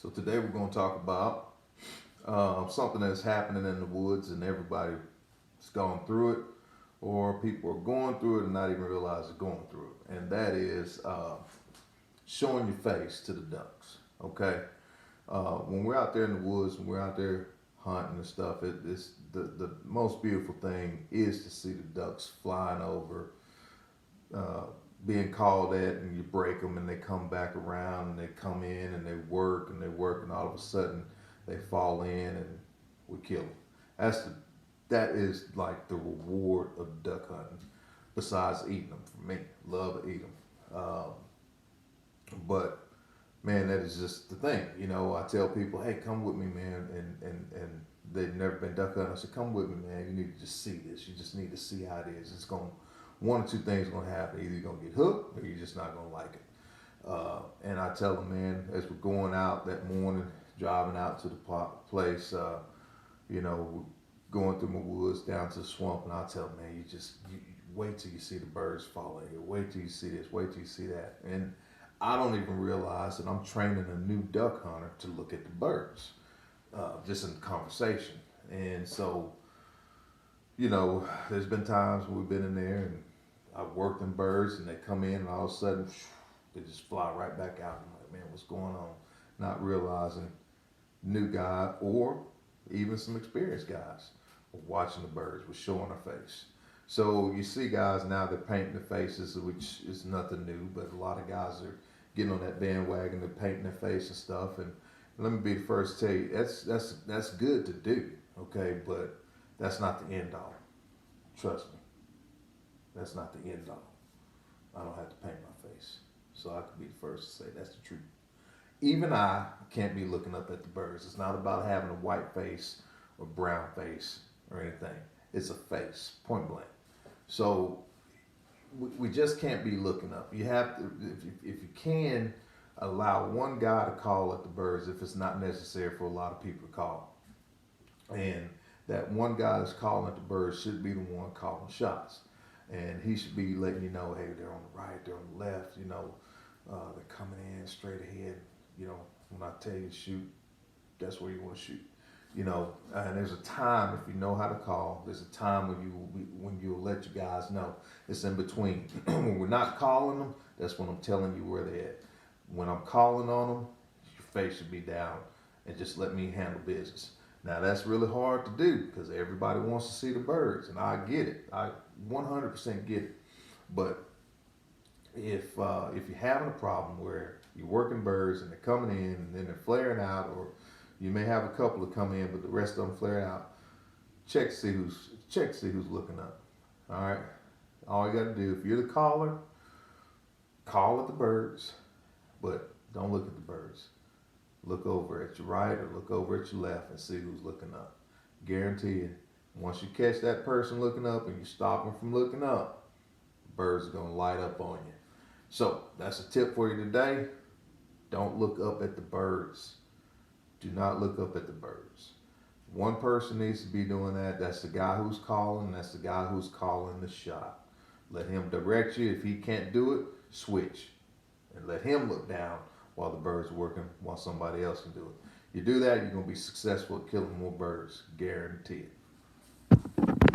So today we're going to talk about something that's happening in the woods and everybody's gone through it, or people are going through it and not even realize they're going through it. And that is showing your face to the ducks. Okay, when we're out there in the woods and we're out there hunting and stuff, it's the most beautiful thing is to see the ducks flying over, uh, being called at, and you break them and they come back around and they come in and they work and they work, and all of a sudden they fall in and we kill them. That is like the reward of duck hunting. Besides eating them, for me, love to eat them. But man, that is just the thing. You know, I tell people, hey, come with me, man, and they've never been duck hunting. I said, come with me, man. You need to just see this. You just need to see how it is. It's going one or two things are gonna happen. Either you're gonna get hooked or you're just not gonna like it. And I tell them, man, as we're going out that morning, driving out to the place, you know, going through my woods down to the swamp, and I tell them, man, you wait till you see the birds falling here. Wait till you see this. Wait till you see that. And I don't even realize that I'm training a new duck hunter to look at the birds, just in conversation. And so, you know, there's been times when we've been in there and I've worked in birds and they come in and all of a sudden they just fly right back out. I'm like, man, what's going on? Not realizing new guy or even some experienced guys were watching the birds, were showing their face. So you see guys now, they're painting their faces, which is nothing new, but a lot of guys are getting on that bandwagon, they're painting their face and stuff. And let me be the first to tell you, that's good to do, okay, but that's not the end all. Trust me, that's not the end all. I don't have to paint my face. So I could be the first to say that's the truth. Even I can't be looking up at the birds. It's not about having a white face or brown face or anything. It's a face, point blank. So we just can't be looking up. You have to, if you can, allow one guy to call at the birds if it's not necessary for a lot of people to call. And that one guy that's calling at the birds should be the one calling shots. And he should be letting you know, hey, they're on the right, they're on the left, you know, they're coming in straight ahead. You know, when I tell you to shoot, that's where you want to shoot. You know, and there's a time, if you know how to call, there's a time when you'll let your guys know. It's in between. When we're not calling them, that's when I'm telling you where they're at. When I'm calling on them, your face should be down and just let me handle business. Now that's really hard to do because everybody wants to see the birds, and I get it. I 100% get it. But if you're having a problem where you're working birds and they're coming in and then they're flaring out, or you may have a couple that come in but the rest of them flare out, check to see who's looking up. All right. All you got to do, if you're the caller, call at the birds, but don't look at the birds. Look over at your right or look over at your left and see who's looking up. Guarantee you, once you catch that person looking up and you stop them from looking up, birds are gonna light up on you. So that's a tip for you today. Don't look up at the birds. Do not look up at the birds. One person needs to be doing that. That's the guy who's calling. That's the guy who's calling the shot. Let him direct you. If he can't do it, switch. And let him look down while the birds are working, while somebody else can do it. You do that, you're going to be successful at killing more birds. Guaranteed.